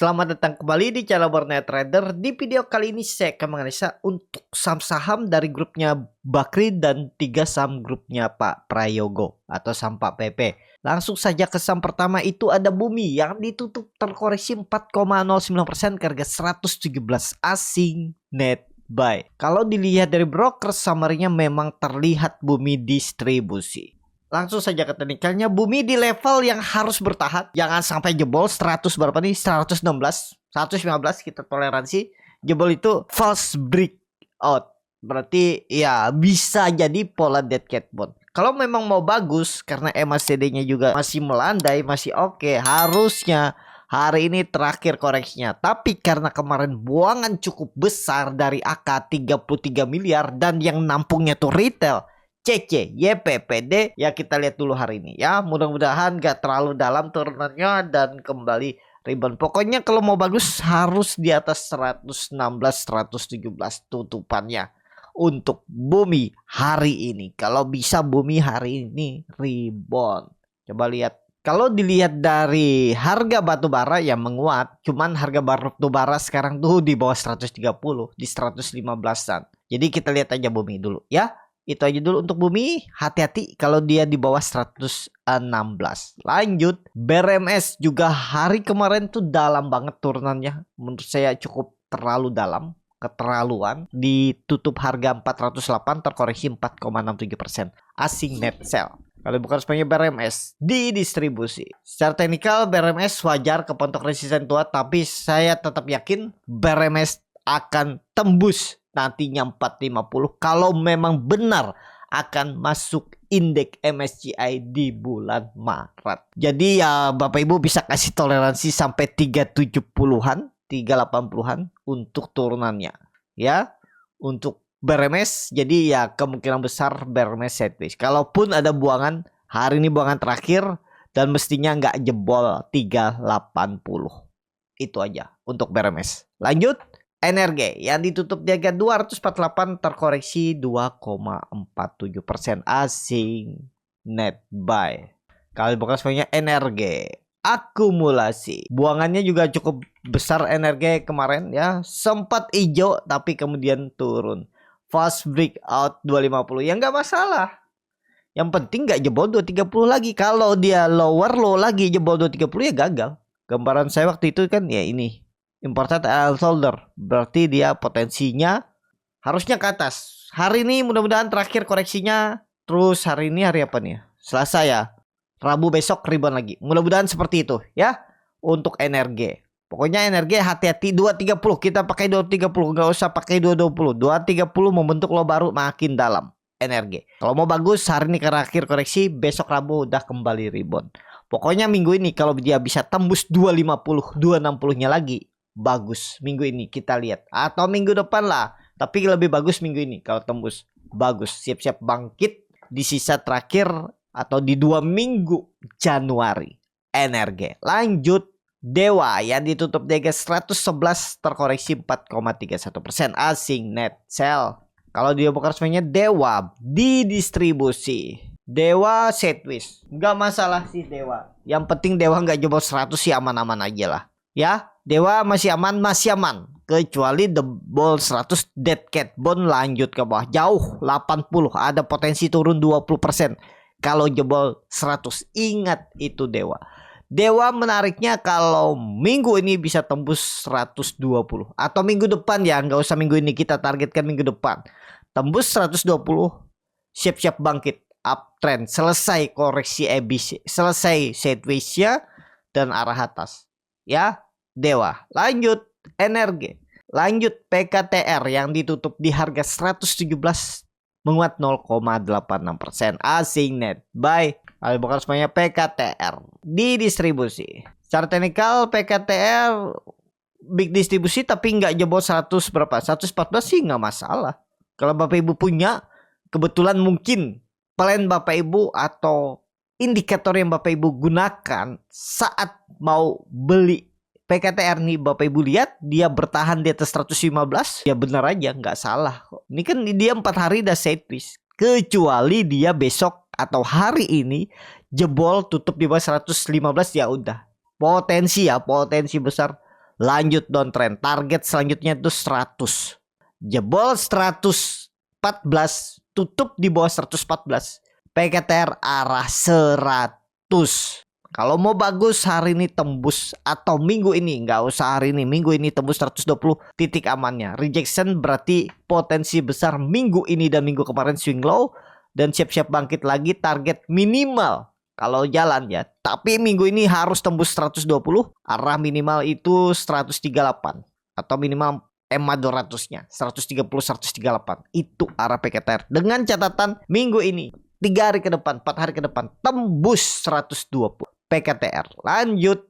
Selamat datang kembali di channel Borneo Trader. Di video kali ini saya akan menganalisa untuk saham-saham dari grupnya Bakri dan 3 saham grupnya Pak Prayogo atau saham Pak PP. Langsung saja ke saham pertama, itu ada Bumi yang ditutup terkoreksi 4,09% ke harga 117 asing net buy. Kalau dilihat dari broker summary-nya memang terlihat Bumi distribusi. Langsung saja ke teknikalnya, Bumi di level yang harus bertahan. Jangan sampai jebol 100 berapa nih? 116, 115 kita toleransi. Jebol itu false breakout. Berarti ya bisa jadi pola dead cat bond. Kalau memang mau bagus karena MACD-nya juga masih melandai, masih oke, harusnya hari ini terakhir koreksinya. Tapi karena kemarin buangan cukup besar dari AK 33 miliar dan yang nampungnya tuh retail, CC, YPPD, ya kita lihat dulu hari ini ya. Mudah-mudahan gak terlalu dalam turunannya dan kembali rebound. Pokoknya kalau mau bagus harus di atas 116, 117 tutupannya untuk Bumi hari ini. Kalau bisa Bumi hari ini rebound. Coba lihat. Kalau dilihat dari harga batubara yang menguat, cuman harga batubara sekarang tuh di bawah 130, di 115-an. Jadi kita lihat aja Bumi dulu ya. Itu aja dulu untuk Bumi. Hati-hati kalau dia di bawah 116. Lanjut, BRMS juga hari kemarin tuh dalam banget turunannya. Menurut saya cukup terlalu dalam, keterlaluan. Ditutup harga 408, terkoreksi 4,67%. Asing net sell. Kalau bukan sebenarnya BRMS didistribusi. Secara teknikal BRMS wajar kepontok resisten tua, tapi saya tetap yakin BRMS akan tembus nantinya 450 kalau memang benar akan masuk indeks MSCI di bulan Maret. Jadi ya Bapak Ibu bisa kasih toleransi sampai 370-an, 380-an untuk turunannya. Ya, untuk BRMS jadi ya kemungkinan besar BRMS sideways. Kalaupun ada buangan, hari ini buangan terakhir dan mestinya nggak jebol 380. Itu aja untuk BRMS. Lanjut. Energi yang ditutup di harga 248 terkoreksi 2,47% asing net buy. Kalau bukan sebenarnya energi akumulasi. Buangannya juga cukup besar energi kemarin ya. Sempat hijau tapi kemudian turun. Fast breakout 250 ya nggak masalah. Yang penting nggak jebol 230 lagi. Kalau dia lower low lagi jebol 230 ya gagal. Gambaran saya waktu itu kan ya ini. Imported shoulder, berarti dia potensinya harusnya ke atas. Hari ini mudah-mudahan terakhir koreksinya. Terus hari ini hari apa nih? Selasa ya. Rabu besok rebound lagi. Mudah-mudahan seperti itu ya. Untuk energi. Pokoknya energi hati-hati 230. Kita pakai 230, nggak usah pakai 220. 230 membentuk lo baru makin dalam. Energi. Kalau mau bagus hari ini terakhir koreksi, besok Rabu udah kembali rebound. Pokoknya minggu ini kalau dia bisa tembus 250, 260-nya lagi. Bagus minggu ini kita lihat atau minggu depan lah, tapi lebih bagus minggu ini kalau tembus. Bagus, siap-siap bangkit di sisa terakhir atau di 2 minggu Januari. Energi. Lanjut, Dewa yang ditutup di harga 111 terkoreksi 4,31% asing net sell. Kalau dia bukan resminya Dewa didistribusi. Dewa sideways, nggak masalah sih Dewa. Yang penting Dewa nggak jebol 100 sih, aman-aman aja lah ya. Dewa masih aman, kecuali the ball 100 dead cat bond lanjut ke bawah jauh 80, ada potensi turun 20% kalau jebol 100. Ingat itu Dewa. Dewa menariknya kalau minggu ini bisa tembus 120 atau minggu depan ya, nggak usah minggu ini, kita targetkan minggu depan tembus 120, siap-siap bangkit uptrend, selesai koreksi EBC, selesai sideways-nya dan arah atas ya. Dewa. Lanjut energi. Lanjut PKTR yang ditutup di harga 117 menguat 0,86% asing net buy. Bukan semuanya PKTR didistribusi. Secara teknikal PKTR big distribusi tapi nggak jebol 100 berapa, 114 sih nggak masalah. Kalau Bapak Ibu punya kebetulan, mungkin plan Bapak Ibu atau indikator yang Bapak Ibu gunakan saat mau beli PKTR nih, Bapak Ibu lihat dia bertahan di atas 115, ya benar aja, nggak salah kok. Ini kan dia 4 hari udah sideways. Kecuali dia besok atau hari ini jebol tutup di bawah 115, ya udah. Potensi ya, potensi besar lanjut downtrend. Target selanjutnya itu 100. Jebol 114, tutup di bawah 114. PKTR arah 100. Kalau mau bagus hari ini tembus, atau minggu ini, nggak usah hari ini, minggu ini tembus 120, titik amannya. Rejection berarti potensi besar minggu ini dan minggu kemarin swing low, dan siap-siap bangkit lagi. Target minimal kalau jalan ya, tapi minggu ini harus tembus 120, arah minimal itu 138 atau minimal EMA 200-nya 130 138. Itu arah PKTR. Dengan catatan minggu ini 3 hari ke depan, 4 hari ke depan tembus 120 PKTR. Lanjut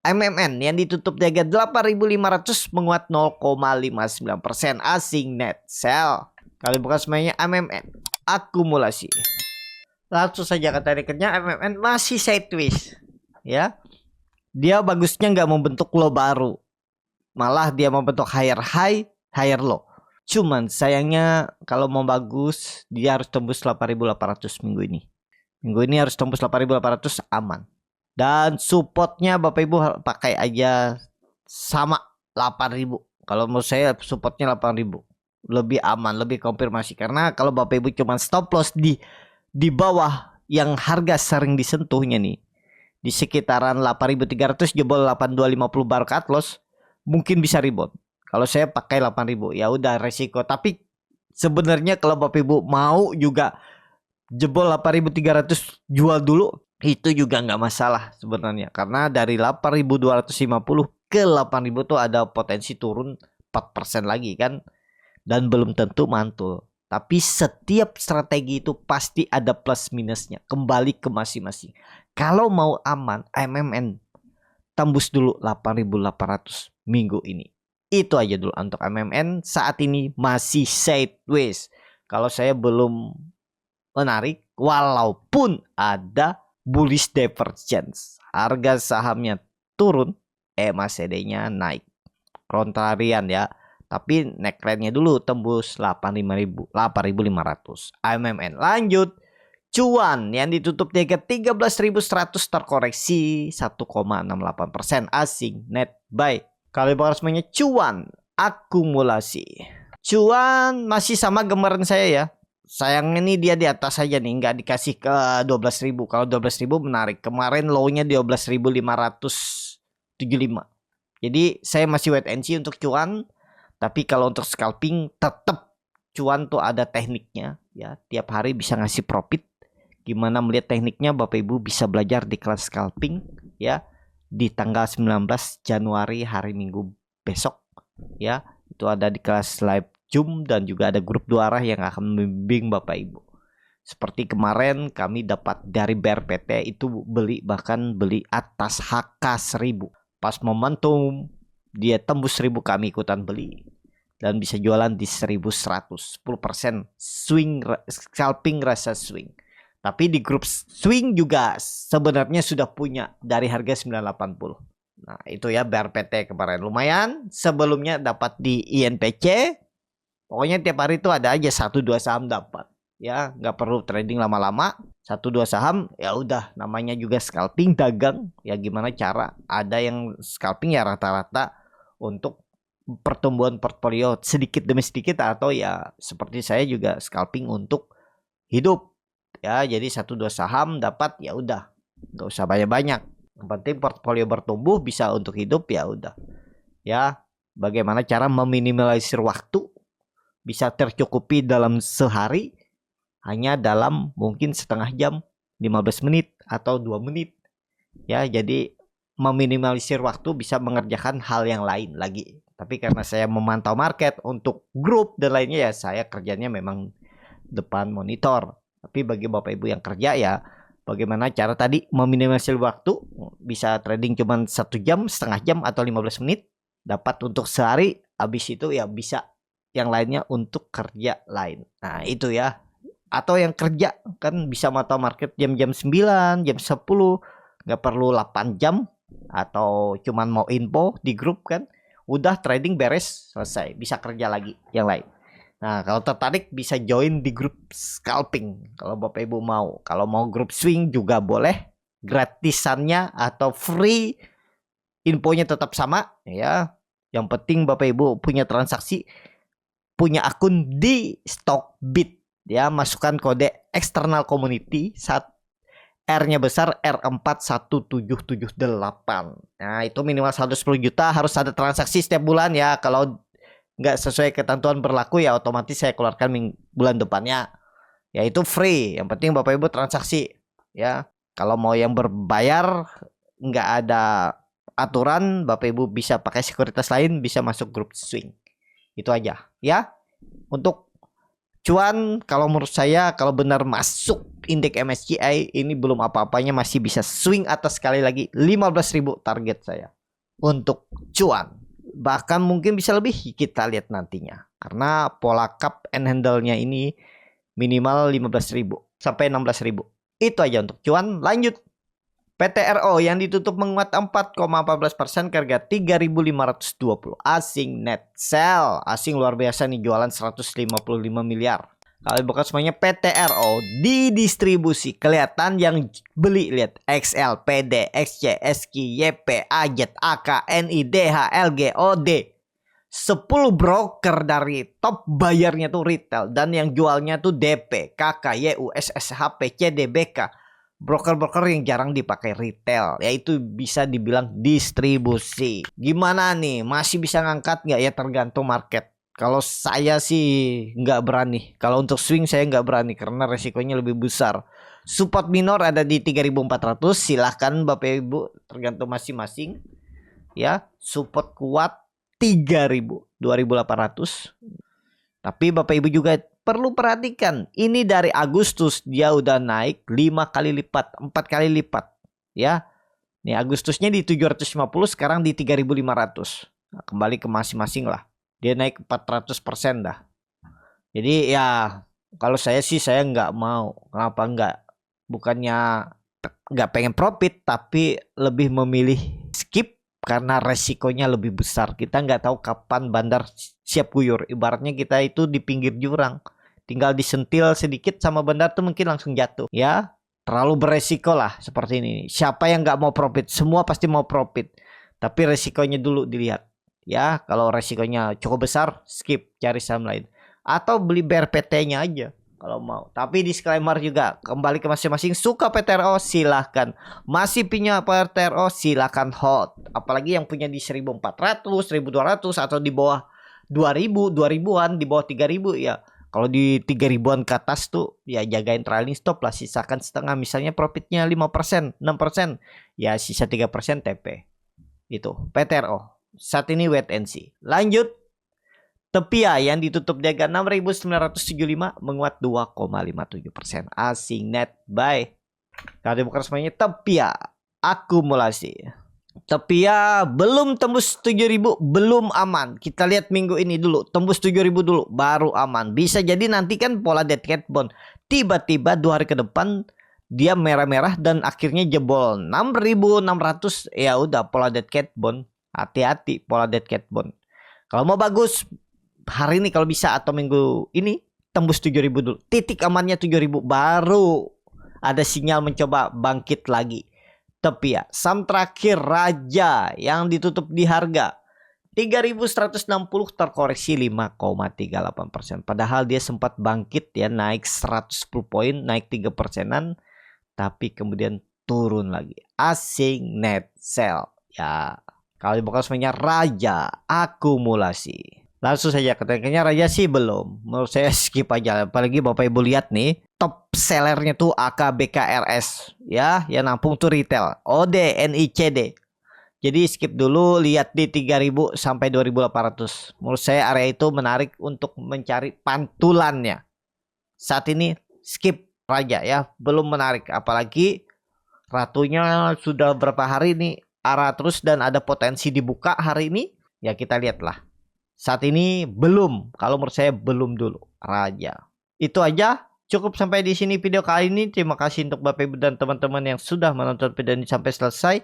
MMN yang ditutup di harga 8.500 menguat 0,59%. Asing net sell. Kali bukan semuanya MMN akumulasi. Langsung saja kata rekernya, MMN masih sideways ya. Dia bagusnya nggak membentuk low baru, malah dia membentuk higher high, higher low. Cuman sayangnya kalau mau bagus dia harus tembus 8.800 minggu ini. Minggu ini harus tembus 8.800 aman. Dan supportnya Bapak Ibu pakai aja sama 8.000. Kalau menurut saya supportnya 8.000. Lebih aman, lebih konfirmasi. Karena kalau Bapak Ibu cuma stop loss di bawah yang harga sering disentuhnya nih, di sekitaran 8.300 jebol 8.250 bar cut loss, mungkin bisa rebound. Kalau saya pakai 8.000 ya udah resiko. Tapi sebenarnya kalau Bapak Ibu mau juga jebol 8.300 jual dulu, itu juga nggak masalah sebenarnya, karena dari 8.250 ke 8.000 tuh ada potensi turun 4% lagi kan, dan belum tentu mantul. Tapi setiap strategi itu pasti ada plus minusnya, kembali ke masing-masing. Kalau mau aman, MMN tembus dulu 8.800 minggu ini. Itu aja dulu untuk MMN. Saat ini masih sideways. Kalau saya belum menarik, walaupun ada bullish divergence, harga sahamnya turun, MACD-nya naik, kontrarian ya. Tapi neckline-nya dulu tembus 8.500 MMN. Lanjut cuan yang ditutup di harga 13.100, terkoreksi 1,68%. Asing net buy. Kalau bahas semuanya cuan akumulasi. Cuan masih sama gambaran saya ya. Sayangnya nih dia di atas saja nih, nggak dikasih ke 12.000. Kalau 12.000 menarik. Kemarin low-nya 12.575. Jadi saya masih wait and see untuk cuan. Tapi kalau untuk scalping tetap cuan tuh ada tekniknya ya. Tiap hari bisa ngasih profit. Gimana melihat tekniknya, Bapak Ibu bisa belajar di kelas scalping ya, di tanggal 19 Januari hari Minggu besok ya. Itu ada di kelas live Zoom dan juga ada grup 2 arah yang akan membimbing Bapak Ibu. Seperti kemarin kami dapat dari BRPT itu beli, bahkan beli atas HK 1000. Pas momentum dia tembus 1000 kami ikutan beli dan bisa jualan di 1100. 10% swing, scalping rasa swing. Tapi di grup swing juga sebenarnya sudah punya dari harga 980. Nah itu ya BRPT kemarin lumayan. Sebelumnya dapat di INPC. Pokoknya tiap hari itu ada aja 1-2 saham dapat. Ya nggak perlu trading lama-lama. 1-2 saham ya udah, namanya juga scalping dagang. Ya gimana cara? Ada yang scalping ya rata-rata untuk pertumbuhan portfolio sedikit demi sedikit, atau ya seperti saya juga scalping untuk hidup. Ya jadi 1-2 saham dapat ya udah, nggak usah banyak-banyak. Yang penting portfolio bertumbuh bisa untuk hidup ya udah. Ya bagaimana cara meminimalisir waktu bisa tercukupi dalam sehari hanya dalam mungkin setengah jam, 15 menit atau 2 menit. Ya jadi meminimalisir waktu bisa mengerjakan hal yang lain lagi. Tapi karena saya memantau market untuk grup dan lainnya ya saya kerjanya memang depan monitor. Tapi bagi Bapak Ibu yang kerja ya bagaimana cara tadi meminimalisir waktu, bisa trading cuma 1 jam, setengah jam atau 15 menit dapat untuk sehari, habis itu ya bisa yang lainnya untuk kerja lain. Nah itu ya. Atau yang kerja kan bisa mantau market jam-jam 9, jam 10, nggak perlu 8 jam atau cuman mau info di grup kan, udah trading beres selesai, bisa kerja lagi yang lain. Nah kalau tertarik bisa join di grup scalping kalau Bapak Ibu mau. Kalau mau grup swing juga boleh, gratisannya atau free infonya tetap sama ya. Yang penting Bapak Ibu punya transaksi, punya akun di Stockbit ya, masukkan kode external community saat R-nya besar R41778. Nah, itu minimal 110 juta, harus ada transaksi setiap bulan ya. Kalau nggak sesuai ketentuan berlaku ya otomatis saya keluarkan bulan depannya. Ya itu free, yang penting Bapak Ibu transaksi ya. Kalau mau yang berbayar nggak ada aturan, Bapak Ibu bisa pakai sekuritas lain, bisa masuk grup swing. Itu aja ya. Untuk cuan kalau menurut saya kalau benar masuk indeks MSCI ini belum apa-apanya, masih bisa swing atas, sekali lagi 15.000 target saya untuk cuan. Bahkan mungkin bisa lebih, kita lihat nantinya. Karena pola cup and handle-nya ini minimal 15.000 sampai 16.000. Itu aja untuk cuan. Lanjut. PTRO yang ditutup menguat 4,14% ke harga 3.520. Asing net sell. Asing luar biasa nih, jualan 155 miliar. Kalau bukan semuanya PTRO didistribusi, kelihatan yang beli, lihat XL, PD, XC, SQ, YP, AJET, AK, NI, DH, LG, OD. 10 broker dari top bayarnya tuh retail, dan yang jualnya tuh DP, KK, YU, SSHP, CD, BK. Broker-broker yang jarang dipakai retail, yaitu bisa dibilang distribusi. Gimana nih, masih bisa ngangkat nggak ya? Tergantung market. Kalau saya sih nggak berani. Kalau untuk swing saya nggak berani karena resikonya lebih besar. Support minor ada di 3.400. Silahkan Bapak Ibu, tergantung masing-masing ya. Support kuat 3.000, 2.800. Tapi Bapak Ibu juga perlu perhatikan, ini dari Agustus dia udah naik 5 kali lipat, 4 kali lipat ya. Nih Agustusnya di 750, sekarang di 3.500. Nah, kembali ke masing-masing lah. Dia naik 400% dah. Jadi ya kalau saya sih saya nggak mau. Kenapa nggak? Bukannya nggak pengen profit, tapi lebih memilih skip karena resikonya lebih besar. Kita nggak tahu kapan bandar siap guyur. Ibaratnya kita itu di pinggir jurang, tinggal disentil sedikit sama bandar tuh mungkin langsung jatuh ya. Terlalu beresiko lah seperti ini. Siapa yang nggak mau profit? Semua pasti mau profit, tapi resikonya dulu dilihat ya. Kalau resikonya cukup besar, skip, cari saham lain atau beli BRPT-nya aja kalau mau. Tapi disclaimer juga, kembali ke masing-masing. Suka PTRO silahkan, masih punya PTRO silahkan hold. Apalagi yang punya di 1.400, 1.200 atau di bawah 2.000, 2.000-an, di bawah 3.000 ya. Kalau di 3.000-an ke atas tuh ya jagain trailing stop lah, sisakan setengah. Misalnya profitnya 5%, 6%, ya sisa 3% TP. Itu PTRO. Saat ini wait and see. Lanjut. Tepia yang ditutup di harga 6.975 menguat 2,57%. Asing net buy. Kalau bukan semuanya Tepia akumulasi. Tepia belum tembus 7.000, belum aman. Kita lihat minggu ini dulu, tembus 7.000 dulu baru aman. Bisa jadi nanti kan pola dead cat bond, tiba-tiba 2 hari ke depan dia merah-merah dan akhirnya jebol 6.600. Ya udah, pola dead cat bond. Hati-hati pola dead cat bond. Kalau mau bagus hari ini kalau bisa, atau minggu ini tembus 7.000 dulu. Titik amannya 7.000 baru ada sinyal mencoba bangkit lagi. Tapi ya, saham terakhir Raja yang ditutup di harga 3.160 terkoreksi 5,38%. Padahal dia sempat bangkit ya, naik 110 poin, naik 3%-an, tapi kemudian turun lagi. Asing net sell ya. Kalau bukan semuanya Raja akumulasi. Langsung saja katanya Raja sih belum. Menurut saya skip aja. Apalagi Bapak Ibu lihat nih, top sellernya tuh AKBKRS ya, yang nampung tuh retail, OD, NI, CD. Jadi skip dulu, lihat di 3.000 sampai 2.800. Menurut saya area itu menarik untuk mencari pantulannya. Saat ini skip Raja ya, belum menarik. Apalagi ratunya sudah berapa hari nih arah terus dan ada potensi dibuka hari ini. Ya kita lihatlah. Saat ini belum, kalau menurut saya belum dulu Raja. Itu aja, cukup sampai di sini video kali ini. Terima kasih untuk Bapak Ibu dan teman-teman yang sudah menonton video ini sampai selesai.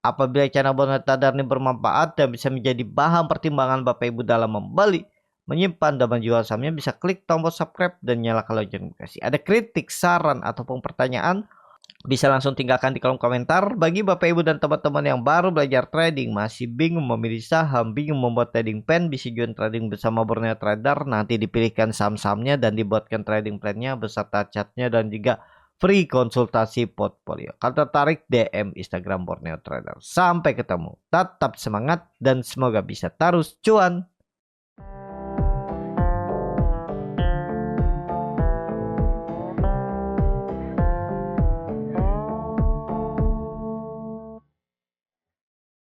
Apabila channel Bonus Tadar ini bermanfaat dan bisa menjadi bahan pertimbangan Bapak Ibu dalam membeli, menyimpan dan menjual sahamnya, bisa klik tombol subscribe dan nyalakan lonceng notifikasi. Ada kritik, saran ataupun pertanyaan, Bisa langsung tinggalkan di kolom komentar. Bagi Bapak Ibu dan teman-teman yang baru belajar trading, masih bingung memilih saham, bingung membuat trading plan, bisa join trading bersama Borneo Trader. Nanti dipilihkan saham-sahamnya dan dibuatkan trading plan-nya beserta chartnya dan juga free konsultasi portfolio. Kalau tertarik, DM Instagram Borneo Trader. Sampai ketemu. Tetap semangat dan semoga bisa terus cuan.